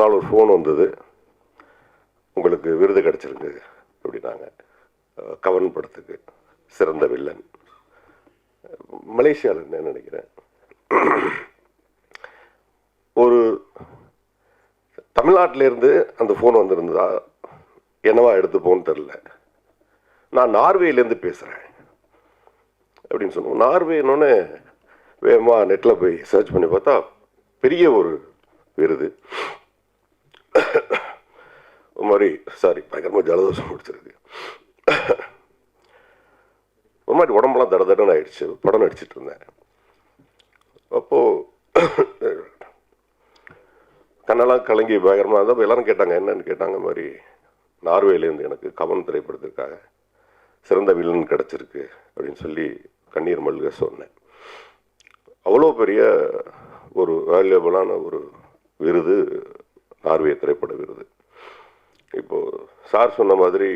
நாள் ஒரு ஃபோன் வந்தது, உங்களுக்கு விருது கிடச்சிருக்கு அப்படின்னாங்க. கவன் படத்துக்கு சிறந்த வில்லன். மலேசியாவில் என்ன நினைக்கிறேன், ஒரு தமிழ்நாட்டிலேருந்து அந்த ஃபோன் வந்திருந்ததா என்னவா எடுத்துப்போன்னு தெரில. நான் நார்வேலேருந்து பேசுகிறேன் அப்படின்னு சொன்னோம். நார்வேன்னொன்னே வேகமாக நெட்டில் போய் சர்ச் பண்ணி பார்த்தா பெரிய ஒரு விருது. ஒரு மாதிரி பயங்கரமாக ஜலதோஷம் முடிச்சிருக்கு. ஒரு மாதிரி உடம்புலாம் தடன்னு ஆயிடுச்சு. படம் நடிச்சிட்டு இருந்தேன். அப்போது கண்ணெல்லாம் கலங்கி பயங்கரமாக இருந்தால் எல்லாரும் கேட்டாங்க, என்னன்னு கேட்டாங்க. மாதிரி நார்வேலேருந்து எனக்கு கவன் திரைப்படத்திற்காக சிறந்த வில்லன் கிடச்சிருக்கு அப்படின்னு சொல்லி கண்ணீர் மல்க சொன்னேன். அவ்வளோ பெரிய ஒரு வேல்யூபிளான ஒரு விருது நார்வே திரைப்பட விருது. இப்போது சார் சொன்ன மாதிரி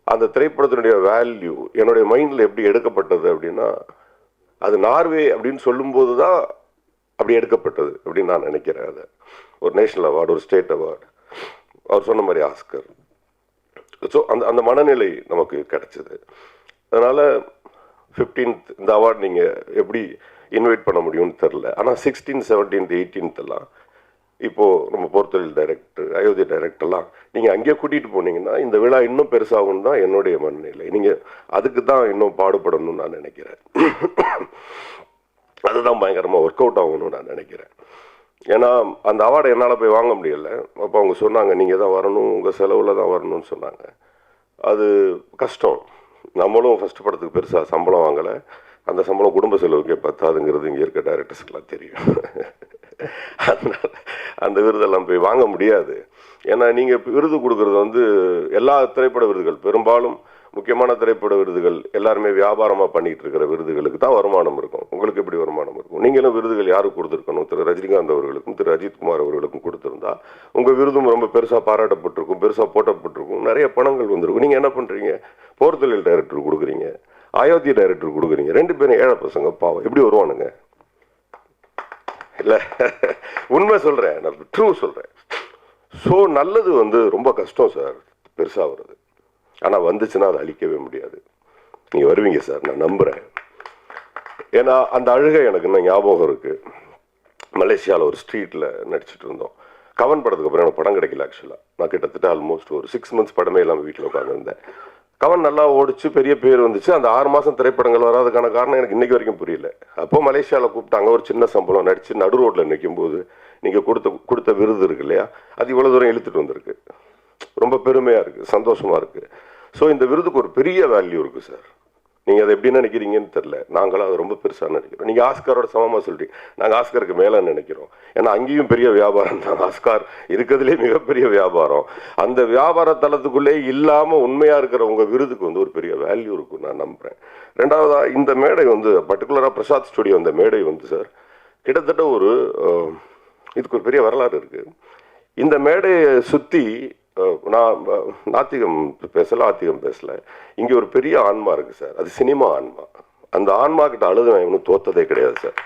அந்த திரைப்படத்தினுடைய வேல்யூ என்னுடைய மைண்டில் எப்படி எடுக்கப்பட்டது அப்படின்னா, அது நார்வே அப்படின்னு சொல்லும்போது தான் அப்படி எடுக்கப்பட்டது அப்படின்னு நான் நினைக்கிறேன். அதை ஒரு நேஷனல் அவார்டு, ஒரு ஸ்டேட் அவார்டு, அவர் சொன்ன மாதிரி ஆஸ்கர். ஸோ அந்த மனநிலை நமக்கு கிடைச்சிது. அதனால் 15th இந்த அவார்டு நீங்கள் எப்படி இன்வைட் பண்ண முடியும்னு தெரில. ஆனால் 16th, 17th, 18th எல்லாம் இப்போது நம்ம போர்த்தொழில் டைரக்டர், அயோத்தி டைரக்டர்லாம் நீங்கள் அங்கேயே கூட்டிகிட்டு போனீங்கன்னா இந்த விழா இன்னும் பெருசாகும் தான் என்னுடைய மனநிலை. நீங்கள் அதுக்கு தான் இன்னும் பாடுபடணும்னு நான் நினைக்கிறேன். அதுதான் பயங்கரமாக ஒர்க் அவுட் ஆகணும்னு நான் நினைக்கிறேன். ஏன்னா அந்த அவார்டை என்னால் போய் வாங்க முடியலை. அப்போ அவங்க சொன்னாங்க, நீங்கள் தான் வரணும், உங்கள் செலவில் தான் வரணும்னு சொன்னாங்க. அது கஷ்டம். நம்மளும் ஃபஸ்ட்டு படத்துக்கு பெருசாக சம்பளம் வாங்கலை. அந்த சம்பளம் குடும்ப செலவுக்கே பத்தாதுங்கிறது இங்கே இருக்க டைரக்டர்ஸ்க்கெலாம் தெரியும். அதனால் அந்த விருதெல்லாம் போய் வாங்க முடியாது. ஏன்னா நீங்கள் விருது கொடுக்குறது எல்லா திரைப்பட விருதுகள், பெரும்பாலும் முக்கியமான திரைப்பட விருதுகள் எல்லாருமே வியாபாரமாக பண்ணிகிட்டு இருக்கிற விருதுகளுக்கு தான் வருமானம் இருக்கும். உங்களுக்கு எப்படி வருமானம் இருக்கும்? நீங்களும் விருதுகள் யாருக்கு கொடுத்துருக்கணும்? திரு ரஜினிகாந்த் அவர்களுக்கும் திரு அஜித்குமார் அவர்களுக்கும் கொடுத்துருந்தா உங்கள் விருதும் ரொம்ப பெருசாக பாராட்டப்பட்டிருக்கும், பெருசாக போட்டப்பட்டிருக்கும், நிறைய பணங்கள் வந்திருக்கும். நீங்கள் என்ன பண்ணுறீங்க? போர்த்தொழில் டைரக்டர் கொடுக்குறீங்க, அயோத்தி டைரக்டர் கொடுக்குறீங்க. 2 பேரும் ஏழை பசங்க, பாவம், எப்படி வருவானுங்க? இல்லை, உண்மை சொல்கிறேன், நான் ட்ரூ சொல்கிறேன். ஸோ நல்லது ரொம்ப கஷ்டம் சார், பெருசாக வருது. ஆனால் வந்துச்சுன்னா அதை அழிக்கவே முடியாது. நீங்கள் வருவீங்க சார், நான் நம்புகிறேன். ஏன்னா அந்த அழுகை எனக்கு இன்னும் ஞாபகம் இருக்குது. மலேசியாவில் ஒரு ஸ்ட்ரீட்டில் நடிச்சிட்டு இருந்தோம். கவன் படத்துக்கு அப்புறம் எனக்கு படம் கிடைக்கல. ஆக்சுவலாக நான் கிட்டத்தட்ட ஆல்மோஸ்ட் ஒரு 6 months படமே இல்லாமல் வீட்டில் உட்காந்துருந்தேன். கவன் நல்லா ஓடிச்சு, பெரிய பேர் வந்துச்சு. அந்த 6 மாதம் திரைப்படங்கள் வராதுக்கான காரணம் எனக்கு இன்றைக்கி வரைக்கும் புரியல. அப்போது மலேசியாவில் கூப்பிட்டாங்க, ஒரு சின்ன சம்பளம், நடித்து நடு ரோட்டில் நிற்கும்போது நீங்கள் கொடுத்த விருது இருக்கு இல்லையா, அது இவ்வளோ தூரம் இழுத்துட்டு வந்திருக்கு. ரொம்ப பெருமையாக இருக்குது, சந்தோஷமாக இருக்குது. ஸோ இந்த விருதுக்கு ஒரு பெரிய வேல்யூ இருக்குது சார். நீங்கள் அதை எப்படி நினைக்கிறீங்கன்னு தெரில. நாங்களும் அது ரொம்ப பெருசாக நினைக்கிறோம். நீங்கள் ஆஸ்காரோட சமமாக சொல்கிறீங்க, நாங்கள் ஆஸ்கருக்கு மேலே நினைக்கிறோம். ஏன்னா அங்கேயும் பெரிய வியாபாரம் தான். ஆஸ்கார் இருக்கிறதுலே மிகப்பெரிய வியாபாரம். அந்த வியாபார தளத்துக்குள்ளே இல்லாமல் உண்மையாக இருக்கிற உங்கள் விருதுக்கு ஒரு பெரிய வேல்யூ இருக்கும் நான் நம்புகிறேன். ரெண்டாவதாக இந்த மேடை பர்டிகுலராக பிரசாத் ஸ்டுடியோ அந்த மேடை சார் கிட்டத்தட்ட இதுக்கு ஒரு பெரிய வரலாறு இருக்குது. இந்த மேடையை சுற்றி நான் நாத்திகம் பேசலை. இங்கே ஒரு பெரிய ஆன்மா இருக்குது சார், அது சினிமா ஆன்மா. அந்த ஆன்மா கிட்ட அழுது நான் இன்னும் தோத்ததே கிடையாது சார்.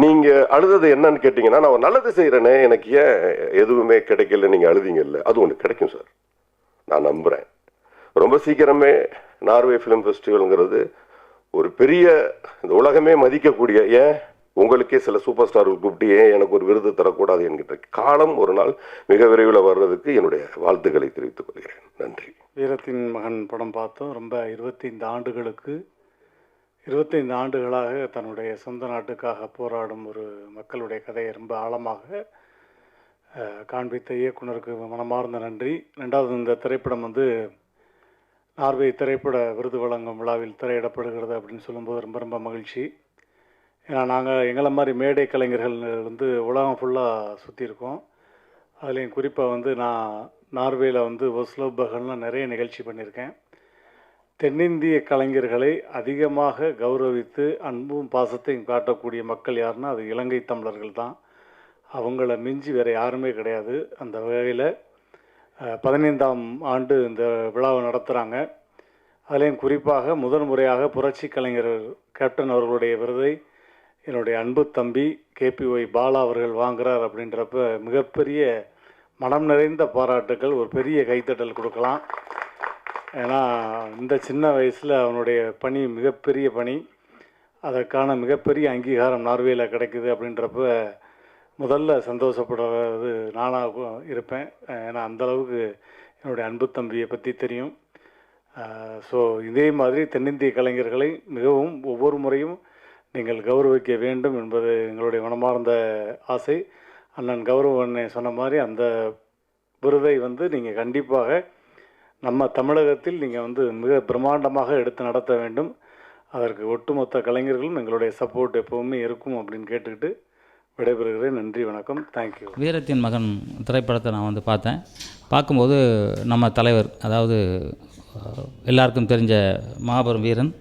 நீங்கள் அழுதது என்னன்னு கேட்டிங்கன்னா, நான் ஒரு நல்லது செய்கிறேனே, எனக்கு ஏன் எதுவுமே கிடைக்கல, நீங்கள் அழுதிங்கல்ல, அது ஒன்று கிடைக்கும் சார், நான் நம்புகிறேன். ரொம்ப சீக்கிரமே நார்வே ஃபிலிம் ஃபெஸ்டிவலுங்கிறது ஒரு பெரிய இந்த உலகமே மதிக்கக்கூடிய, ஏன் உங்களுக்கே சில சூப்பர் ஸ்டார்கள் கூப்பிட்டு ஏன் எனக்கு ஒரு விருது தரக்கூடாது என்கின்ற காலம் ஒரு நாள் மிக விரைவில் வர்றதுக்கு என்னுடைய வாழ்த்துக்களை தெரிவித்துக் கொள்கிறேன். நன்றி. வீரத்தின் மகன் படம் பார்த்தோம். ரொம்ப 25 ஆண்டுகளாக தன்னுடைய சொந்த நாட்டுக்காக போராடும் ஒரு மக்களுடைய கதையை ரொம்ப ஆழமாக காண்பித்த இயக்குனருக்கு மனமார்ந்த நன்றி. ரெண்டாவது, இந்த திரைப்படம் நார்வே திரைப்பட விருது வழங்கும் விழாவில் திரையிடப்படுகிறது அப்படின்னு சொல்லும்போது ரொம்ப ரொம்ப மகிழ்ச்சி. ஏன்னா நாங்கள் எங்களை மாதிரி மேடை கலைஞர்கள் உலகம் ஃபுல்லாக சுற்றியிருக்கோம். அதுலேயும் குறிப்பாக நான் நார்வேயில் ஒஸ்லோ பகல்லாம் நிறைய நிகழ்ச்சி பண்ணியிருக்கேன். தென்னிந்திய கலைஞர்களை அதிகமாக கௌரவித்து அன்பும் பாசத்தையும் காட்டக்கூடிய மக்கள் யாருன்னா அது இலங்கை தமிழர்கள் தான். அவங்கள மிஞ்சி வேறு யாருமே கிடையாது. அந்த வகையில் 15ஆம் ஆண்டு இந்த விழாவை நடத்துகிறாங்க. அதுலேயும் குறிப்பாக முதன் முறையாக புரட்சி கலைஞர் கேப்டன் அவர்களுடைய விருதை என்னுடைய அன்பு தம்பி KPY பாலா அவர்கள் வாங்குறார் அப்படின்றப்ப மிகப்பெரிய மனம் நிறைந்த பாராட்டுக்கள், ஒரு பெரிய கைத்தட்டல் கொடுக்கலாம். ஏன்னா இந்த சின்ன வயசில் அவனுடைய பணி மிகப்பெரிய பணி, அதற்கான மிகப்பெரிய அங்கீகாரம் நார்வேயில் கிடைக்குது அப்படின்றப்ப முதல்ல சந்தோஷப்படுறது நானாக இருப்பேன். ஏன்னா அந்தளவுக்கு என்னுடைய அன்பு தம்பியை பற்றி தெரியும். ஸோ இதே மாதிரி தென்னிந்திய கலைஞர்களை மிகவும் ஒவ்வொரு முறையும் நீங்கள் கௌரவிக்க வேண்டும் என்பது எங்களுடைய மனமார்ந்த ஆசை. அண்ணன் கௌரவண்ணே சொன்ன மாதிரி அந்த விருதை நீங்கள் கண்டிப்பாக நம்ம தமிழகத்தில் நீங்கள் மிக பிரம்மாண்டமாக எடுத்து நடத்த வேண்டும். அதற்கு ஒட்டுமொத்த கலைஞர்களும் எங்களுடைய சப்போர்ட் எப்போவுமே இருக்கும் அப்படின்னு கேட்டுக்கிட்டு விடைபெறுகிறேன். நன்றி, வணக்கம், தேங்க்யூ. வீரத்தின் மகன் திரைப்படத்தை நான் பார்த்தேன். பார்க்கும்போது நம்ம தலைவர், அதாவது எல்லாருக்கும் தெரிஞ்ச மாபெரும் வீரன்,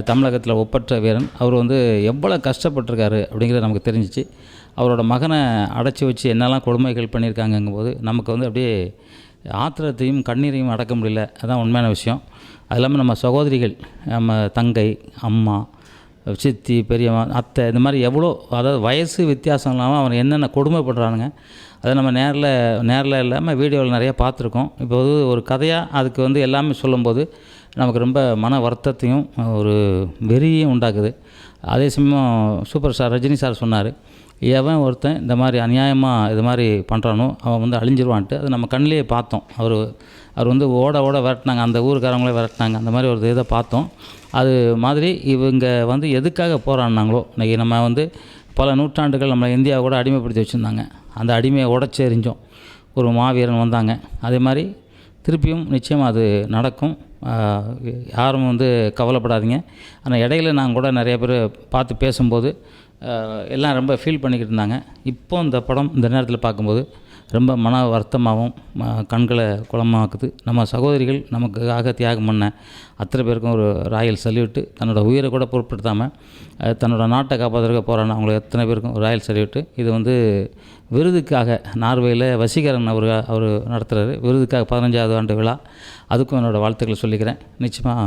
தமிழகத்தில் ஒப்பற்ற வீரன், அவர் எவ்வளோ கஷ்டப்பட்டிருக்காரு அப்படிங்கிறது நமக்கு தெரிஞ்சிச்சு. அவரோட மகனை அடைச்சி வச்சு என்னெல்லாம் கொடுமைகள் பண்ணியிருக்காங்கங்கும்போது நமக்கு அப்படியே ஆத்திரத்தையும் கண்ணீரையும் அடக்க முடியல. அதுதான் உண்மையான விஷயம். அது இல்லாமல் நம்ம சகோதரிகள், நம்ம தங்கை, அம்மா, சித்தி, பெரியம்மா, அத்தை, இந்த மாதிரி எவ்வளோ, அதாவது வயசு வித்தியாசம் இல்லாமல் அவன் என்னென்ன கொடுமைப்படுறானுங்க, அதை நம்ம நேரில் இல்லாமல் வீடியோவில் நிறையா பார்த்துருக்கோம். இப்போ ஒரு கதையாக அதுக்கு எல்லாமே சொல்லும்போது நமக்கு ரொம்ப மன வருத்தத்தையும் ஒரு வெறியும் உண்டாக்குது. அதே சமயம் சூப்பர் ஸ்டார் ரஜினி சார் சொன்னார், எவன் ஒருத்தன் இந்த மாதிரி அநியாயமாக இது மாதிரி பண்ணுறானோ அவன் அழிஞ்சிருவான்ட்டு. அது நம்ம கண்ணிலேயே பார்த்தோம். அவர் ஓட விரட்டினாங்க, அந்த ஊருக்காரங்களே விரட்டினாங்க. அந்த மாதிரி ஒரு இதை பார்த்தோம். அது மாதிரி இவங்க எதுக்காக போராடினாங்களோ, இன்றைக்கி நம்ம பல நூற்றாண்டுகள் நம்ம இந்தியாவை கூட அடிமைப்படுத்தி வச்சுருந்தாங்க. அந்த அடிமையை உடச்சி எறிஞ்சோம், ஒரு மாவீரன் வந்தாங்க. அதே மாதிரி திருப்பியும் நிச்சயமாக அது நடக்கும். யாரும் கவலைப்படாதீங்க. ஆனால் இடையில நாங்கள் கூட நிறைய பேர் பார்த்து பேசும்போது எல்லாம் ரொம்ப ஃபீல் பண்ணிக்கிட்டு இருந்தாங்க. இப்போ இந்த படம் இந்த நேரத்தில் பார்க்கும்போது ரொம்ப மன வருத்தமாகவும் கண்களை குளமாக்குது. நம்ம சகோதரிகள் நமக்காக தியாகம் பண்ண அத்தனை பேருக்கும் ஒரு ராயல் சல்யூட்டு. தன்னோட உயிரை கூட பொருட்படுத்தாமல் தன்னோட நாட்டை காப்பாற்றுறதுக்கு போகிறாங்க அவங்களுக்கு எத்தனை பேருக்கும் ஒரு ராயல் சல்யூட்டு. இது விருதுக்காக நார்வேயில் வசீகரன் அவர் நடத்துகிறாரு. விருதுக்காக 15வது ஆண்டு விழா. அதுக்கும் என்னோடய வாழ்த்துக்களை சொல்லிக்கிறேன். நிச்சயமாக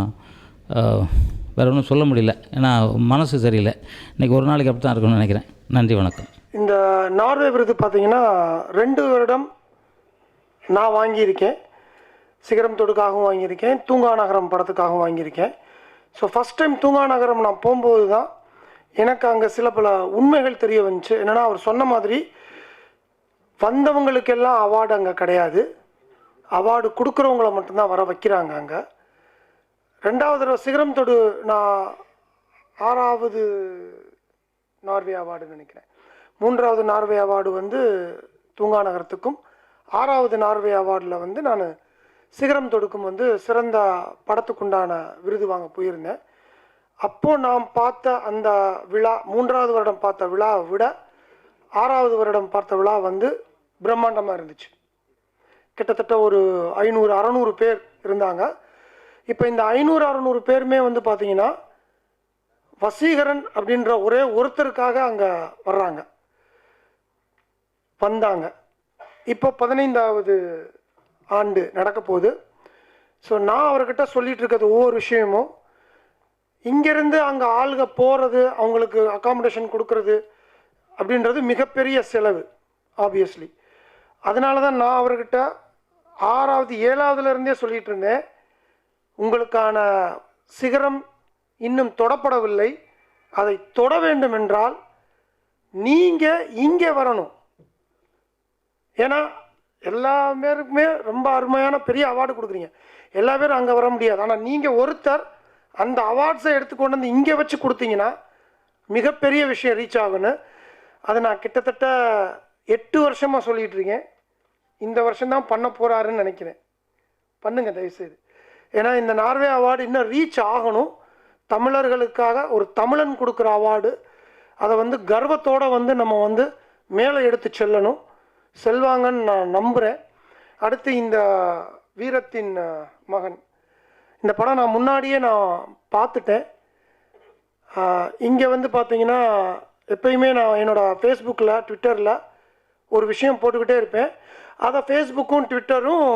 வேறு ஒன்றும் சொல்ல முடியல, ஏன்னா மனசு சரியில்லை. இன்றைக்கி ஒரு நாளைக்கு அப்படி தான் இருக்கும்னு நினைக்கிறேன். நன்றி, வணக்கம். இந்த நார்வே விருது பார்த்தீங்கன்னா 2 வருடம் நான் வாங்கியிருக்கேன். சிகரம் தொடுக்காகவும் வாங்கியிருக்கேன், தூங்கா நகரம் படத்துக்காகவும் வாங்கியிருக்கேன். ஸோ ஃபஸ்ட் டைம் தூங்கா நகரம் நான் போகும்போது தான் எனக்கு அங்கே சில பல உண்மைகள் தெரிய வந்துச்சு. என்னென்னா, அவர் சொன்ன மாதிரி வந்தவங்களுக்கெல்லாம் அவார்டு அங்கே கிடையாது, அவார்டு கொடுக்குறவங்கள மட்டும்தான் வர வைக்கிறாங்க அங்கே. 2வது தடவை சிகரம் தொடு நான் 6வது நார்வே அவார்டுன்னு நினைக்கிறேன். 3வது நார்வே அவார்டு தூங்கா நகரத்துக்கும், 6வது நார்வே அவார்டில் நான் சிகரம் தொடுக்கும் சிறந்த படத்துக்குண்டான விருது வாங்க போயிருந்தேன். அப்போது நான் பார்த்த அந்த விழா, 3வது வருடம் பார்த்த விழாவை விட 6வது வருடம் பார்த்த விழா பிரம்மாண்டமாக இருந்துச்சு. கிட்டத்தட்ட ஒரு 500-600 பேர் இருந்தாங்க. இப்போ இந்த 500-600 பேருமே பார்த்தீங்கன்னா வசீகரன் அப்படின்ற ஒரே ஒருத்தருக்காக அங்கே வந்தாங்க. இப்போ 15வது ஆண்டு நடக்க போகுது. ஸோ நான் அவர்கிட்ட சொல்லிகிட்டு இருக்கிறது ஒவ்வொரு விஷயமும், இங்கேருந்து அங்கே ஆளுக போகிறது, அவங்களுக்கு அக்காமடேஷன் கொடுக்கறது அப்படின்றது மிகப்பெரிய செலவு ஆப்வியஸ்லி. அதனால தான் நான் அவர்கிட்ட 6வது 7வதுலேருந்தே சொல்லிகிட்டு இருந்தேன், உங்களுக்கான சிகரம் இன்னும் தொடப்படவில்லை, அதை தொட வேண்டும் என்றால் நீங்கள் இங்கே வரணும். ஏன்னா எல்லா பேருக்குமே ரொம்ப அருமையான பெரிய அவார்டு கொடுக்குறீங்க, எல்லா பேரும் அங்கே வர முடியாது. ஆனால் நீங்கள் ஒருத்தர் அந்த அவார்ட்ஸை எடுத்துக்கொண்டு வந்து இங்கே வச்சு கொடுத்தீங்கன்னா மிகப்பெரிய விஷயம் ரீச் ஆகுன்னு. அதை நான் கிட்டத்தட்ட 8 வருஷமாக சொல்லிகிட்டு இருக்கேன். இந்த வருஷம்தான் பண்ண போகிறாருன்னு நினைக்கிறேன். பண்ணுங்க தயவுசெய்து. ஏன்னா இந்த நார்வே அவார்டு இன்னும் ரீச் ஆகணும். தமிழர்களுக்காக ஒரு தமிழன் கொடுக்குற அவார்டு, அதை கர்வத்தோடு நம்ம மேலே எடுத்து செல்வாங்கன்னு நான் நம்புகிறேன். அடுத்து இந்த வீரத்தின் மகன், இந்த படம் நான் முன்னாடியே பார்த்துட்டேன். இங்கே பார்த்தீங்கன்னா எப்பயுமே நான் என்னோடய ஃபேஸ்புக்கில், ட்விட்டரில் ஒரு விஷயம் போட்டுக்கிட்டே இருப்பேன். அதை ஃபேஸ்புக்கும் ட்விட்டரும்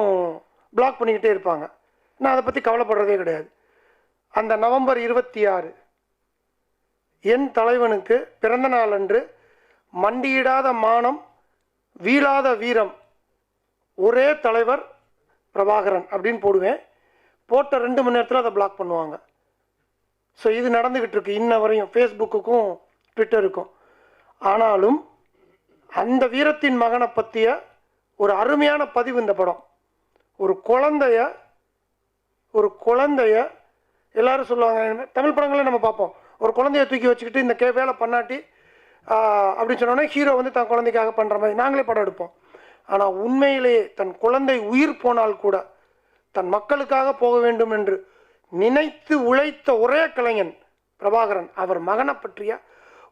பிளாக் பண்ணிக்கிட்டே இருப்பாங்க. நான் அதை பற்றி கவலைப்படுறதே கிடையாது. அந்த நவம்பர் 26 என் தலைவனுக்கு பிறந்த நாள் அன்று மண்டியிடாத மானம், வீழாத வீரம், ஒரே தலைவர் பிரபாகரன் அப்படின்னு போடுவேன். போட்ட 2 மணி நேரத்தில் அதை பிளாக் பண்ணுவாங்க. ஸோ இது நடந்துக்கிட்டு இருக்கு இன்ன வரையும், ஃபேஸ்புக்குக்கும் ட்விட்டருக்கும். ஆனாலும் அந்த வீரத்தின் மகனை பற்றிய ஒரு அருமையான பதிவு இந்த படம். ஒரு குழந்தைய எல்லாரும் சொல்லுவாங்க, தமிழ் படங்களே நம்ம பார்ப்போம், ஒரு குழந்தைய தூக்கி வச்சுக்கிட்டு இந்த வேலை பண்ணாட்டி அப்படின்னு சொன்னோன்னே ஹீரோ வந்து தன் குழந்தைக்காக பண்ணுற மாதிரி நாங்களே படம் எடுப்போம். ஆனால் உண்மையிலேயே தன் குழந்தை உயிர் போனால் கூட தன் மக்களுக்காக போக வேண்டும் என்று நினைத்து உழைத்த ஒரே கலைஞன் பிரபாகரன். அவர் மகனை பற்றிய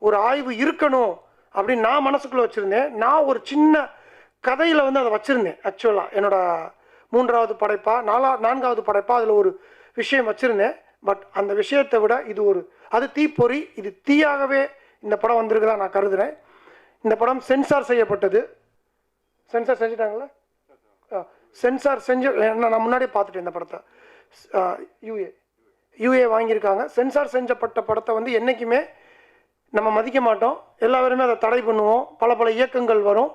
ஒரு ஆய்வு இருக்கணும் அப்படின்னு நான் மனசுக்குள்ளே வச்சுருந்தேன். நான் ஒரு சின்ன கதையில் வந்து அதை வச்சுருந்தேன். ஆக்சுவலாக என்னோட 3வது படைப்பா 4வது படைப்பா அதில் ஒரு விஷயம் வச்சுருந்தேன். பட் அந்த விஷயத்தை விட இது அது தீப்பொறி, இது தீயாகவே இந்த படம் வந்திருக்குதான் நான் கருதுகிறேன். இந்த படம் சென்சார் செய்யப்பட்டது. சென்சார் செஞ்சுட்டாங்களா? சென்சார் செஞ்சு நான் முன்னாடியே பார்த்துட்டேன் இந்த படத்தை. யூஏ வாங்கியிருக்காங்க. சென்சார் செஞ்சப்பட்ட படத்தை வந்து என்றைக்குமே நம்ம மதிக்க மாட்டோம், எல்லாருமே அதை தடை பண்ணுவோம். பல இயக்கங்கள் வரும்.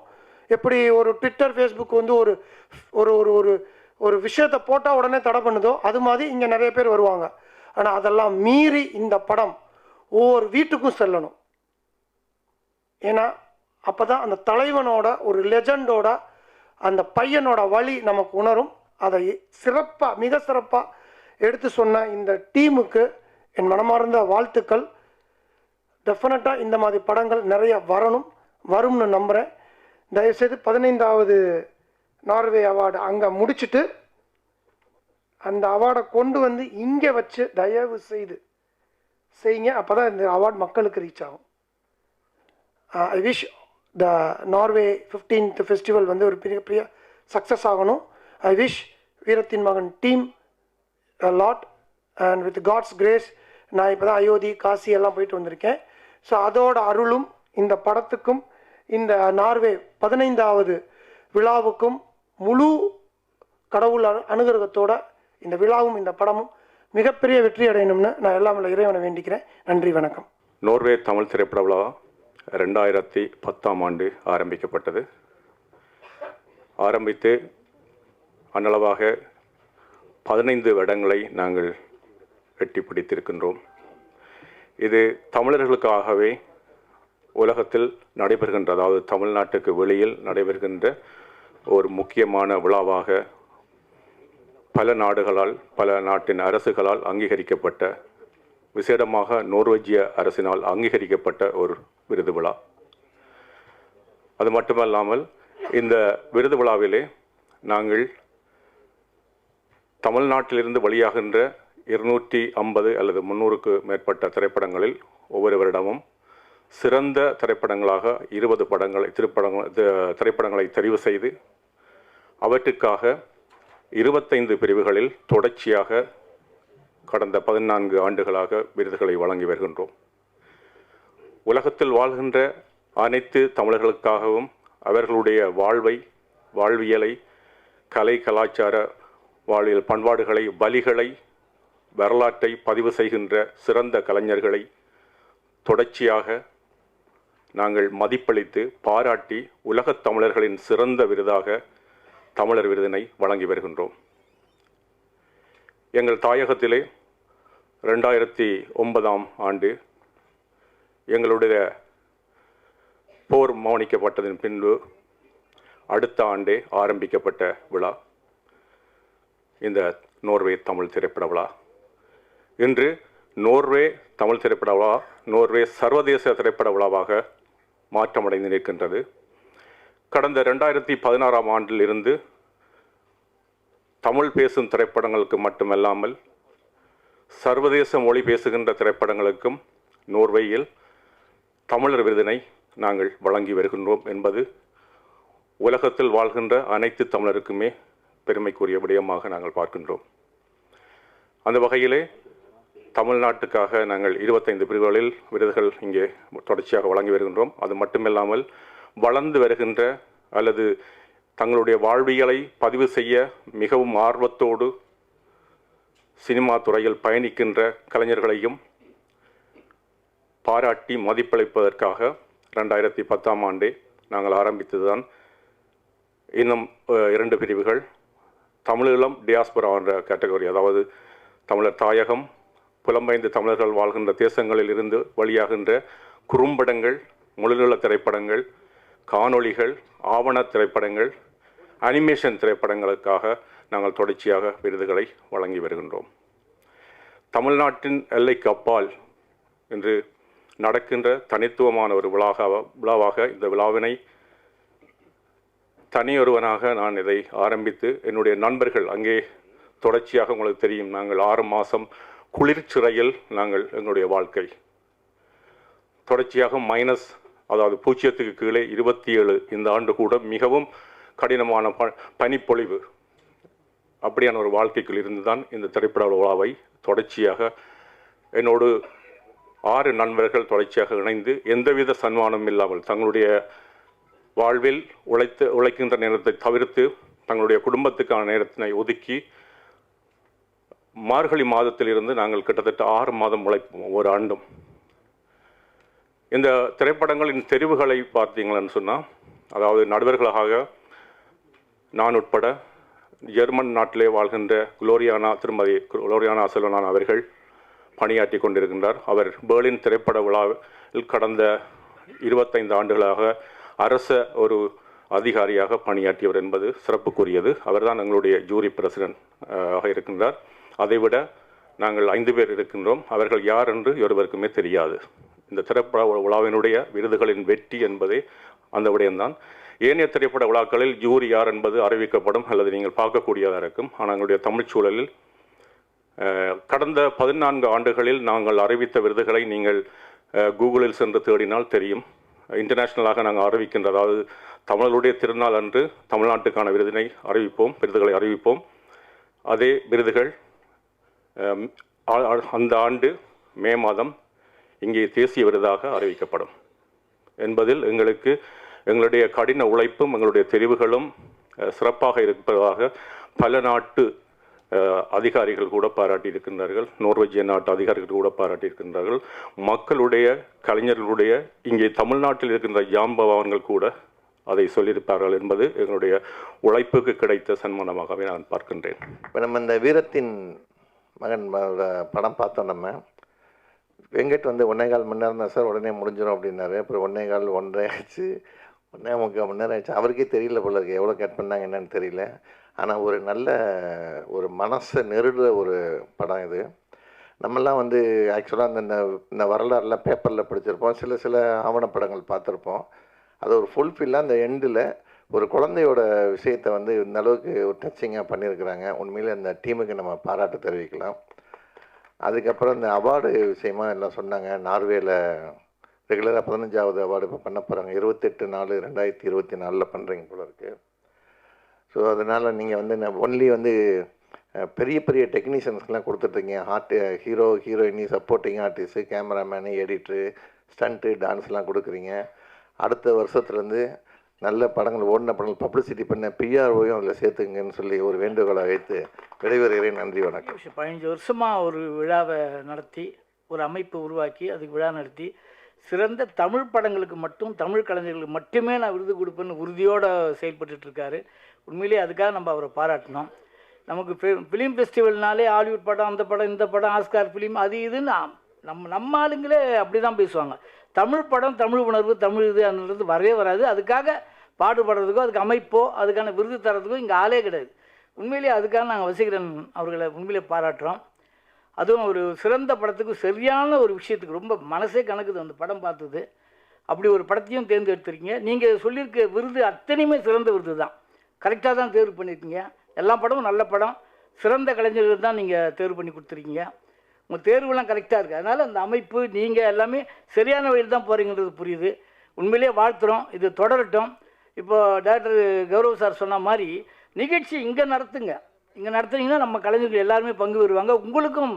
எப்படி ஒரு ட்விட்டர் ஃபேஸ்புக் வந்து ஒரு ஒரு ஒரு விஷயத்தை போட்டால் உடனே தடை பண்ணுதோ, அது மாதிரி இங்கே நிறைய பேர் வருவாங்க. ஆனால் அதெல்லாம் மீறி இந்த படம் ஒவ்வொரு வீட்டுக்கும் செல்லணும். ஏன்னா அப்போ தான் அந்த தலைவனோட ஒரு லெஜண்டோட அந்த பையனோட வழி நமக்கு உணரும். அதை மிக சிறப்பாக எடுத்து சொன்ன இந்த டீமுக்கு என் மனமார்ந்த வாழ்த்துக்கள். டெஃபினட்டாக இந்த மாதிரி படங்கள் நிறைய வரும்னு நம்புகிறேன். தயவுசெய்து 15வது நார்வே அவார்டு அங்கே முடிச்சுட்டு அந்த அவார்டை கொண்டு வந்து இங்கே வச்சு தயவு செய்யுங்க. அப்போ தான் இந்த அவார்டு மக்களுக்கு ரீச் ஆகும். I wish the Norway 15th festival வந்து ஒரு பெரிய சக்ஸஸ் ஆகணும். ஐ விஷ் வீரத்தின் மகன் team lot and with God's grace. நான் இப்போ தான் அயோத்தி, காசி எல்லாம் போயிட்டு வந்திருக்கேன். ஸோ அதோட அருளும் இந்த படத்துக்கும் இந்த நார்வே 15வது விழாவுக்கும் முழு கடவுள் அனுகிரகத்தோட இந்த விழாவும் இந்த படமும் மிகப்பெரிய வெற்றி அடையணும்னு நான் எல்லாம் இறைவனை வேண்டிக்கிறேன். நன்றி, வணக்கம். நோர்வே தமிழ் திரைப்பட விழா 2010ஆம் ஆண்டு ஆரம்பிக்கப்பட்டது. ஆரம்பித்து அன்னளவாக 15 இடங்களை நாங்கள் எட்டி பிடித்திருக்கின்றோம். இது தமிழர்களுக்காகவே உலகத்தில் நடைபெறுகின்ற, அதாவது தமிழ்நாட்டுக்கு வெளியில் நடைபெறுகின்ற ஒரு முக்கியமான விழாவாக பல நாடுகளால், பல நாட்டின் அரசுகளால் அங்கீகரிக்கப்பட்ட, விசேடமாக நோர்வேஜிய அரசினால் அங்கீகரிக்கப்பட்ட ஒரு விருது விழா. அது மட்டுமல்லாமல் இந்த விருது விழாவிலே நாங்கள் தமிழ்நாட்டிலிருந்து வெளியாகின்ற 250 அல்லது 300க்கு மேற்பட்ட திரைப்படங்களில் ஒவ்வொரு வருடமும் சிறந்த திரைப்படங்களாக 20 திரைப்படங்களை தெரிவு செய்து அவற்றுக்காக 25 பிரிவுகளில் தொடர்ச்சியாக கடந்த 14 ஆண்டுகளாக விருதுகளை வழங்கி வருகின்றோம். உலகத்தில் வாழ்கின்ற அனைத்து தமிழர்களுக்காகவும் அவர்களுடைய வாழ்வியலை, கலை கலாச்சார வாழ்வியல் பண்பாடுகளை, வழிகளை, வரலாற்றை பதிவு செய்கின்ற சிறந்த கலைஞர்களை தொடர்ச்சியாக நாங்கள் மதிப்பளித்து பாராட்டி உலகத் தமிழர்களின் சிறந்த விருதாக தமிழர் விருதினை வழங்கி வருகின்றோம். எங்கள் தாயகத்திலே 2009ஆம் ஆண்டு எங்களுடைய போர் மௌனிக்கப்பட்டதன் பின்பு அடுத்த ஆண்டே ஆரம்பிக்கப்பட்ட விழா இந்த நோர்வே தமிழ் திரைப்பட விழா. இன்று நோர்வே தமிழ் திரைப்பட விழா நோர்வே சர்வதேச திரைப்பட விழாவாக மாற்றமடைந்து நிற்கின்றது. கடந்த 2016ஆம் ஆண்டில் இருந்து தமிழ் பேசும் திரைப்படங்களுக்கு மட்டுமல்லாமல் சர்வதேச மொழி பேசுகின்ற திரைப்படங்களுக்கும் நோர்வேயில் தமிழர் விருதினை நாங்கள் வழங்கி வருகின்றோம் என்பது உலகத்தில் வாழ்கின்ற அனைத்து தமிழருக்குமே பெருமைக்குரிய விடயமாக நாங்கள் பார்க்கின்றோம். அந்த வகையிலே தமிழ்நாட்டுக்காக நாங்கள் 25 பிரிவுகளில் விருதுகள் இங்கே தொடர்ச்சியாக வழங்கி வருகின்றோம். அது மட்டுமில்லாமல் வளர்ந்து வருகின்ற அல்லது தங்களுடைய வாழ்வியலை பதிவு செய்ய மிகவும் ஆர்வத்தோடு சினிமா துறையில் பயணிக்கின்ற கலைஞர்களையும் பாராட்டி மதிப்பளிப்பதற்காக 2010ஆம் ஆண்டே நாங்கள் ஆரம்பித்தது தான். இன்னும் 2 பிரிவுகள், தமிழீழம் டியாஸ்பரா என்ற கேட்டகரி, அதாவது தமிழர் தாயகம், புலம்பெயர்ந்த தமிழர்கள் வாழ்கின்ற தேசங்களில் இருந்து வழியாகின்ற குறும்படங்கள், முழுநீள திரைப்படங்கள், காணொளிகள், ஆவண திரைப்படங்கள், அனிமேஷன் திரைப்படங்களுக்காக நாங்கள் தொடர்ச்சியாக விருதுகளை வழங்கி வருகின்றோம். தமிழ்நாட்டின் எல்லைக்கு அப்பால் இன்று நடக்கின்ற தனித்துவமான ஒரு விழாவாக இந்த விழாவினை தனியொருவனாக நான் இதை ஆரம்பித்து, என்னுடைய நண்பர்கள் அங்கே தொடர்ச்சியாக, உங்களுக்கு தெரியும், நாங்கள் 6 மாதம் குளிர் சிறையில் நாங்கள் எங்களுடைய வாழ்க்கை தொடர்ச்சியாக அதாவது 0க்கு கீழே 27, இந்த ஆண்டு கூட மிகவும் கடினமான பனிப்பொழிவு, அப்படியான ஒரு வாழ்க்கைக்குள் இருந்து தான் இந்த திரைப்பட விழாவை தொடர்ச்சியாக என்னோடு 6 நண்பர்கள் தொடர்ச்சியாக இணைந்து எந்தவித சன்மானமும் இல்லாமல் தங்களுடைய வாழ்வில் உழைக்கின்ற நேரத்தை தவிர்த்து தங்களுடைய குடும்பத்துக்கான நேரத்தினை ஒதுக்கி மார்கழி மாதத்தில் இருந்து நாங்கள் கிட்டத்தட்ட 6 மாதம் உழைப்போம் ஒவ்வொரு ஆண்டும். இந்த திரைப்படங்களின் தெரிவுகளை பார்த்தீங்கன்னு சொன்னால், அதாவது நடுவர்களாக நான் உட்பட ஜெர்மன் நாட்டிலே வாழ்கின்ற திருமதி குளோரியானா செல்வனான் அவர்கள் பணியாற்றி கொண்டிருக்கின்றார். அவர் பெர்லின் திரைப்பட விழாவில் கடந்த 25 ஆண்டுகளாக அரச ஒரு அதிகாரியாக பணியாற்றியவர் என்பது சிறப்புக்குரியது. அவர்தான் எங்களுடைய ஜூரி பிரசிடென்ட் ஆக இருக்கின்றார். அதைவிட நாங்கள் 5 பேர் இருக்கின்றோம். அவர்கள் யார் என்று ஒருவருக்குமே தெரியாது. இந்த திரைப்பட விழாவினுடைய விருதுகளின் வெற்றி என்பதே அந்த விடயம்தான். ஏனைய திரைப்பட விழாக்களில் ஜூரி யார் என்பது அறிவிக்கப்படும் அல்லது நீங்கள் பார்க்கக்கூடியதாக இருக்கும். ஆனால் எங்களுடைய தமிழ் சூழலில் கடந்த 14 ஆண்டுகளில் நாங்கள் அறிவித்த விருதுகளை நீங்கள் கூகுளில் சென்று தேடினால் தெரியும். இன்டர்நேஷ்னலாக நாங்கள் அறிவிக்கின்ற, அதாவது தமிழருடைய திருநாள் அன்று தமிழ்நாட்டுக்கான விருதுகளை அறிவிப்போம். அதே விருதுகள் அந்த ஆண்டு மே மாதம் இங்கே தேசிய விருதாக அறிவிக்கப்படும் என்பதில் எங்களுடைய கடின உழைப்பும் எங்களுடைய தெரிவுகளும் சிறப்பாக இருப்பதாக பல நாட்டு அதிகாரிகள் கூட பாராட்டியிருக்கின்றார்கள். நோர்வேஜிய நாட்டு அதிகாரிகள் கூட பாராட்டியிருக்கின்றார்கள். மக்களுடைய, கலைஞர்களுடைய, இங்கே தமிழ்நாட்டில் இருக்கின்ற ஜாம்பவான்கள் கூட அதை சொல்லியிருப்பார்கள் என்பது எங்களுடைய உழைப்புக்கு கிடைத்த சன்மானமாகவே நான் பார்க்கின்றேன். இப்போ நம்ம இந்த வீரத்தின் மகன் படம் பார்த்தோம். நம்ம வெங்கட் 1.25 மணி நேரம் தான் சார், உடனே முடிஞ்சிடும் அப்படின்னாரு. அப்புறம் 1.25 1.5 ஆச்சு, 1.25 மணி நேரம் ஆச்சு. அவருக்கே தெரியல போல இருக்கு எவ்வளோ கட் பண்ணாங்க என்னன்னு தெரியல. ஆனால் ஒரு நல்ல ஒரு மனசை நெருடுற ஒரு படம் இது. நம்மெல்லாம் ஆக்சுவலாக இந்த வரலாறுலாம் பேப்பரில் படிச்சிருப்போம், சில ஆவணப்படங்கள் பார்த்துருப்போம். அது ஒரு ஃபுல்ஃபில்லாக அந்த எண்டில் ஒரு குழந்தையோட விஷயத்தை இந்த அளவுக்கு ஒரு டச்சிங்காக பண்ணியிருக்கிறாங்க. உண்மையிலே அந்த டீமுக்கு நம்ம பாராட்டு தெரிவிக்கலாம். அதுக்கப்புறம் இந்த அவார்டு விஷயமா எல்லாம் சொன்னாங்க. நார்வேயில் ரெகுலராக 15வது அவார்டு இப்போ பண்ண போகிறாங்க. 28/4/2024 பண்ணுறீங்க போல இருக்குது. ஸோ அதனால் நீங்கள் ஒன்லி பெரிய பெரிய டெக்னீஷியன்ஸ்க்கெலாம் கொடுத்துட்ருக்கீங்க. ஹீரோயினி, supporting artist, cameraman, editor, stunt, டான்ஸ்லாம் கொடுக்குறீங்க. அடுத்த வருஷத்துலேருந்து நல்ல படங்கள், ஓடின படங்கள் பப்ளிசிட்டி பண்ண பிஆர்ஓயும் அதில் சேர்த்துங்கன்னு சொல்லி ஒரு வேண்டுகோளை வைத்து விடைபெறுகிறேன். நன்றி, வணக்கம். 15 வருஷமாக ஒரு விழாவை நடத்தி, ஒரு அமைப்பு உருவாக்கி அதுக்கு விழா நடத்தி, சிறந்த தமிழ் படங்களுக்கு மட்டும், தமிழ் கலைஞர்களுக்கு மட்டுமே நான் விருது கொடுப்பேன்னு உறுதியோடு செயல்பட்டுருக்காரு. உண்மையிலேயே அதுக்காக நம்ம அவரை பாராட்டணும். நமக்கு ஃபிலிம் ஃபெஸ்டிவல்னாலே ஹாலிவுட் படம், அந்த படம், இந்த படம், ஆஸ்கார் ஃபிலிம், அது இதுன்னு நம்ம ஆளுங்களே அப்படி தான் பேசுவாங்க. தமிழ் படம், தமிழ் உணர்வு, தமிழ் இது அதுன்றது வரவே வராது. அதுக்காக பாடுபடுறதுக்கோ, அதுக்கு அமைப்போ, அதுக்கான விருது தரதுக்கோ இங்கே ஆளே கிடையாது. உண்மையிலேயே அதுக்காக நாங்கள் வசீகரன் அவர்களை உண்மையிலே பாராட்டுறோம். அதுவும் ஒரு சிறந்த படத்துக்கு, சரியான ஒரு விஷயத்துக்கு ரொம்ப மனசே கணக்குது அந்த படம் பார்த்தது. அப்படி ஒரு படத்தையும் தேர்ந்தெடுத்துருக்கீங்க. நீங்கள் சொல்லியிருக்க விருது அத்தனையுமே சிறந்த விருது தான். கரெக்டாக தான் தேர்வு பண்ணியிருக்கீங்க. எல்லா படமும் நல்ல படம், சிறந்த கலைஞர்கள் தான் நீங்கள் தேர்வு பண்ணி கொடுத்துருக்கீங்க. உங்கள் தேர்வுலாம் கரெக்டாக இருக்குது. அதனால் அந்த அமைப்பு, நீங்கள் எல்லாமே சரியான வழியில் தான் போகிறீங்கிறது புரியுது. உண்மையிலேயே வாழ்த்துறோம். இது தொடரட்டும். இப்போ டாக்டர் கௌரவ் சார் சொன்ன மாதிரி நிகழ்ச்சி இங்கே நடத்துங்க. இங்கே நடத்துனீங்கன்னா நம்ம கலைஞர்கள் எல்லாருமே பங்கு பெறுவாங்க. உங்களுக்கும்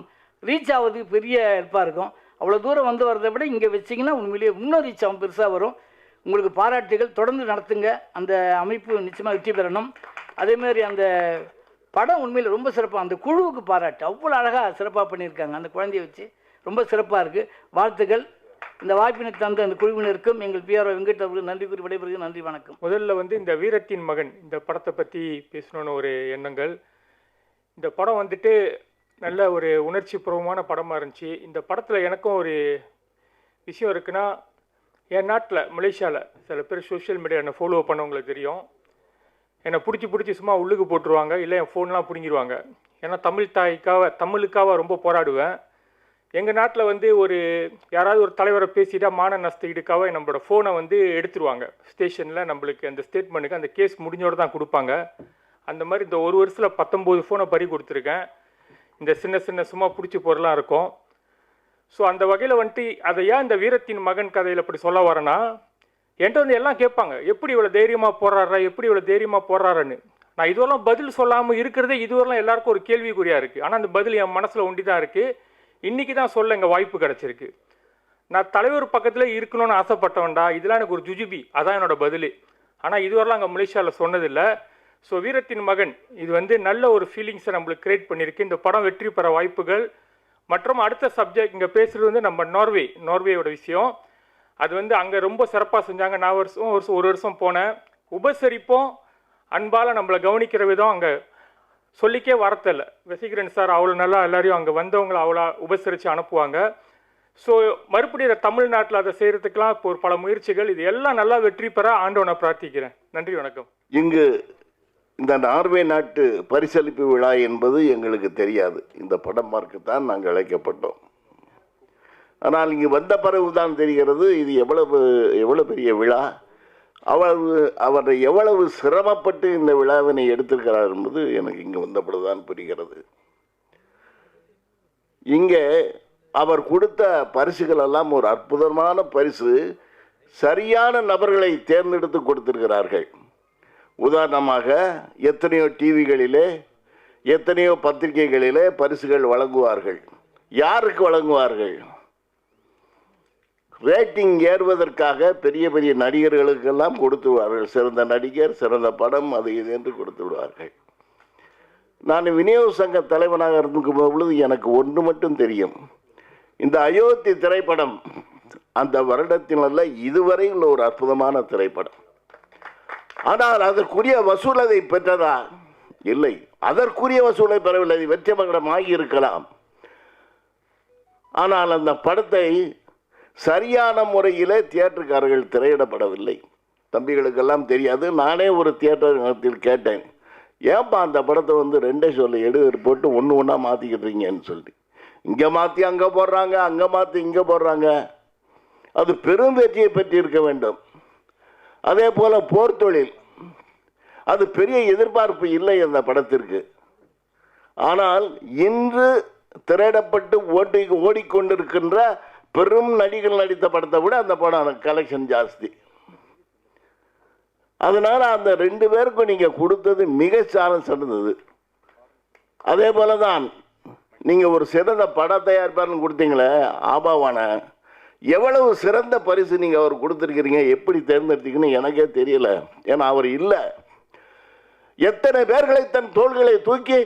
ரீச் ஆகிறதுக்கு பெரிய ஹெல்ப்பாக இருக்கும். அவ்வளோ தூரம் வரதை விட இங்கே வச்சிங்கன்னா உண்மையிலேயே இன்னும் ரீச் ஆகும், பெருசாக வரும். உங்களுக்கு பாராட்டுகள், தொடர்ந்து நடத்துங்க. அந்த அமைப்பு நிச்சயமாக வெற்றி பெறணும். அதேமாதிரி அந்த படம் உண்மையில் ரொம்ப சிறப்பாக, அந்த குழுவுக்கு பாராட்டு, அவ்வளோ அழகாக சிறப்பாக பண்ணியிருக்காங்க. அந்த குழந்தைய வச்சு ரொம்ப சிறப்பாக இருக்குது. வாழ்த்துக்கள். இந்த வாய்ப்பினை தந்த அந்த குழுவினருக்கும் எங்கள் பிஆர்ஓ வெங்கட் அவர்களுக்கு நன்றி கூறி விடைபெறுகிறேன். நன்றி, வணக்கம். முதல்ல வந்து இந்த வீரத்தின் மகன் இந்த படத்தை பற்றி பேசணுன்னு ஒரு எண்ணங்கள். இந்த படம் வந்துட்டு நல்ல ஒரு உணர்ச்சி பூர்வமான படமாக இருந்துச்சு. இந்த படத்தில் எனக்கும் ஒரு விஷயம் இருக்குன்னா, என் நாட்டில் மலேசியாவில் சில பேர் சோஷியல் மீடியா என்னை ஃபாலோ பண்ணவங்களுக்கு தெரியும். என்னை பிடிச்சி சும்மா உள்ளுக்கு போட்டுருவாங்க, இல்லை என் ஃபோன்லாம் பிடுங்கிடுவாங்க. ஏன்னா தமிழுக்காக ரொம்ப போராடுவேன். எங்கள் நாட்டில் வந்து யாராவது ஒரு தலைவரை பேசிட்டா மான நஷ்ட ஈடுக்காக நம்மளோட ஃபோனை வந்து எடுத்துருவாங்க. ஸ்டேஷனில் நம்மளுக்கு அந்த ஸ்டேட்மெண்ட்டுக்கு அந்த கேஸ் முடிஞ்சோடு தான் கொடுப்பாங்க. அந்த மாதிரி இந்த ஒரு வருஷத்தில் 19 ஃபோனை பறி கொடுத்துருக்கேன். இந்த சின்ன சும்மா பிடிச்சி பொருளாக இருக்கும். ஸோ அந்த வகையில் வந்துட்டு அதை ஏன் இந்த வீரத்தின் மகன் கதையில் அப்படி சொல்ல வரேன்னா, என்கிட்ட வந்து எல்லாம் கேட்பாங்க, எப்படி இவ்வளோ தைரியமாக போடுறாருன்னு. நான் இதுவரெல்லாம் பதில் சொல்லாமல் இருக்கிறதே இதுவரெல்லாம் எல்லாருக்கும் ஒரு கேள்விக்குறியாக இருக்குது. ஆனால் அந்த பதில் என் மனசில் ஒண்டி தான் இருக்குது. இன்றைக்கி தான் சொல்ல எங்கள் வாய்ப்பு கிடச்சிருக்கு. நான் தலைவர் பக்கத்தில் இருக்கணும்னு ஆசைப்பட்டவன்டா, இதெல்லாம் எனக்கு ஒரு ஜுஜுபி, அதான் என்னோடய பதில். ஆனால் இதுவரெல்லாம் அங்கே மலேசியாவில் சொன்னதில்லை. ஸோ வீரத்தின் மகன் இது வந்து நல்ல ஒரு ஃபீலிங்ஸை நம்மளுக்கு கிரியேட் பண்ணியிருக்கு. இந்த படம் வெற்றி பெற வாய்ப்புகள். மற்றும் அடுத்த சப்ஜெக்ட் இங்கே பேசுகிறது வந்து நம்ம நார்வேயோட விஷயம். அது வந்து அங்கே ரொம்ப சிறப்பாக செஞ்சாங்க. நான் ஒரு வருஷம் போனேன். உபசரிப்போம், அன்பால் நம்மளை கவனிக்கிற விதம் அங்கே சொல்லிக்கே வரத்தில்ல. வசீகரன் சார் அவ்வளோ நல்லா எல்லாரையும் அங்கே வந்தவங்களை அவ்வளோ உபசரித்து அனுப்புவாங்க. ஸோ மறுபடியும் தமிழ்நாட்டில் அதை செய்கிறதுக்கெலாம் இப்போ ஒரு பல முயற்சிகள். இது எல்லாம் நல்லா வெற்றி பெற ஆண்டவனை பிரார்த்திக்கிறேன். நன்றி, வணக்கம். இங்கு இந்த நார்வே நாட்டு பரிசளிப்பு விழா என்பது எங்களுக்கு தெரியாது. இந்த படம் பார்க்கத்தான் நாங்கள் அழைக்கப்பட்டோம். ஆனால் இங்கு வந்த பிறகுதான் தெரிகிறது இது எவ்வளவு பெரிய விழா, அவர் எவ்வளவு சிரமப்பட்டு இந்த விழாவினை எடுத்திருக்கிறார் என்பது எனக்கு இங்கே வந்தபோதுதான் புரிகிறது. இங்கே அவர் கொடுத்த பரிசுகள் எல்லாம் ஒரு அற்புதமான பரிசு. சரியான நபர்களை தேர்ந்தெடுத்து கொடுத்திருக்கிறார்கள். உதாரணமாக எத்தனையோ டிவிகளிலே எத்தனையோ பத்திரிகைகளிலே பரிசுகள் வழங்குவார்கள். யாருக்கு வழங்குவார்கள்? ரேட்டிங் ஏறுவதற்காக பெரிய பெரிய நடிகர்களுக்கெல்லாம் கொடுத்து விடுவார்கள். சிறந்த நடிகர், சிறந்த படம், அது இது என்று கொடுத்து விடுவார்கள். நான் விநியோக சங்க தலைவனாக இருக்கும் பொழுது எனக்கு ஒன்று மட்டும் தெரியும். இந்த அயோத்தி திரைப்படம் அந்த வருடத்தினல்ல இதுவரை உள்ள ஒரு அற்புதமான திரைப்படம். ஆனால் அதற்குரிய வசூல் அதை பெற்றதா? இல்லை, அதற்குரிய வசூலை பெறவில்லை. வெற்றி படம் ஆகியிருக்கலாம். ஆனால் அந்த படத்தை சரியான முறையிலே தியேட்டருக்காரர்கள் திரையிடப்படவில்லை. தம்பிகளுக்கெல்லாம் தெரியாது. நானே ஒரு தியேட்டர் கேட்டேன், ஏன்பா அந்த படத்தை வந்து 2 ஷோவில் போட்டு ஒன்றா மாற்றிக்கிட்டுறீங்கன்னு சொல்லி. இங்கே மாற்றி அங்கே போடுறாங்க, அங்கே மாற்றி இங்கே போடுறாங்க. அது பெரும் வெற்றியை பெற்று இருக்க வேண்டும். அதே போல் போர் தொழில், அது பெரிய எதிர்பார்ப்பு இல்லை அந்த படத்திற்கு. ஆனால் இன்று திரையிடப்பட்டு ஓடிக்கொண்டிருக்கின்ற பெரும் நடிகர்கள் நடித்த படத்தை விட அந்த படம் கலெக்ஷன் ஜாஸ்தி. அதனால் அந்த 2 பேருக்கும் நீங்கள் கொடுத்தது மிக சிறந்தது. அதே போல தான் நீங்கள் ஒரு சிறந்த பட தயாரிப்பாளர்னு கொடுத்தீங்களே ஆபாவான, எவ்வளவு சிறந்த பரிசு நீங்கள் அவர் கொடுத்துருக்கிறீங்க. எப்படி தேர்ந்தெடுத்தீங்கன்னு எனக்கே தெரியல. ஏன்னா அவர் இல்லை. எத்தனை பேர்களை தன் தோள்களை தூக்கி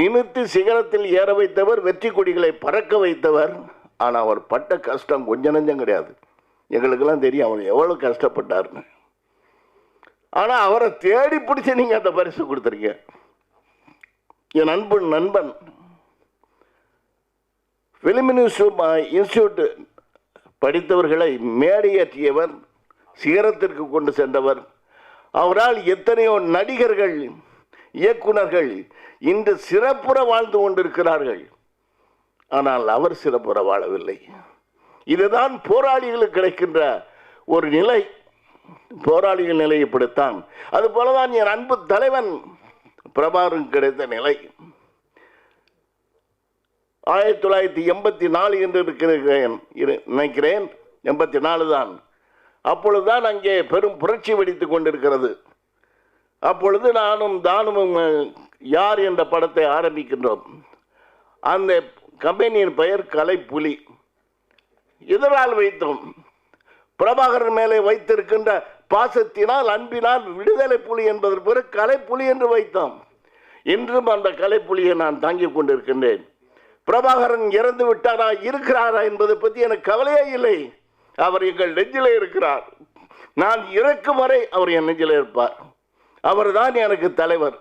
நிமிர்த்தி சிகரத்தில் ஏற வைத்தவர், வெற்றி கொடிகளை பறக்க வைத்தவர். ஆனால் அவர் பட்ட கஷ்டம் கொஞ்சம் நஞ்சம் கிடையாது. எங்களுக்கெல்லாம் தெரியும் அவர் எவ்வளோ கஷ்டப்பட்டார்னு. ஆனால் அவரை தேடி பிடிச்சி நீங்கள் அந்த பரிசு கொடுத்துருக்கீங்க. என் நண்பன் ஃபிலிம் இன்ஸ்டியூட் படித்தவர்களை மேடையேற்றியவர், சிகரத்திற்கு கொண்டு சென்றவர். அவரால் எத்தனையோ நடிகர்கள், இயக்குனர்கள் இன்று சிறப்புற வாழ்ந்து கொண்டிருக்கிறார்கள். ஆனால் அவர் சிறப்புற வாழவில்லை. இதுதான் போராளிகளுக்கு கிடைக்கின்ற ஒரு நிலை. போராளிகள் நிலை இப்படித்தான். அதுபோலதான் என் அன்பு தலைவன் பிரபாகருக்கு கிடைத்த நிலை. 1984 என்று நினைக்கிறேன், 84 தான். அப்பொழுதுதான் அங்கே பெரும் புரட்சி வெடித்துக் கொண்டிருக்கிறது. அப்பொழுது தானும் யார் என்ற படத்தை ஆரம்பிக்கின்றோம். அந்த கம்பெனியின் பெயர் கலைப்புலி. இதனால் வைத்தோம். பிரபாகரன் மேலே வைத்திருக்கின்ற பாசத்தினால், அன்பினால் விடுதலை புலி என்பதற்கு பிறகு கலைப்புலி என்று வைத்தோம். இன்றும் அந்த கலைப்புலியை நான் தாங்கிக் கொண்டிருக்கின்றேன். பிரபாகரன் இறந்து விட்டாரா இருக்கிறாரா என்பதை பற்றி எனக்கு கவலையே இல்லை. அவர் எங்கள் நெஞ்சிலே இருக்கிறார். நான் இறக்கும் வரை அவர் என் நெஞ்சிலே இருப்பார். அவர் தான் எனக்கு தலைவர்.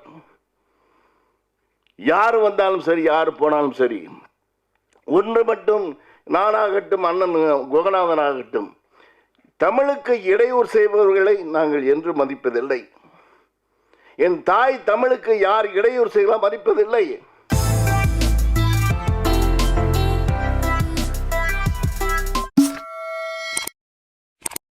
யார் வந்தாலும் சரி, யார் போனாலும் சரி, ஒன்று மட்டும், நானாகட்டும், அண்ணன் குகநாதனாகட்டும், தமிழுக்கு இடையூறு செய்பவர்களை நாங்கள் என்று மதிப்பதில்லை. என் தாய் தமிழுக்கு யார் இடையூறு செய்யலாம் மதிப்பதில்லை.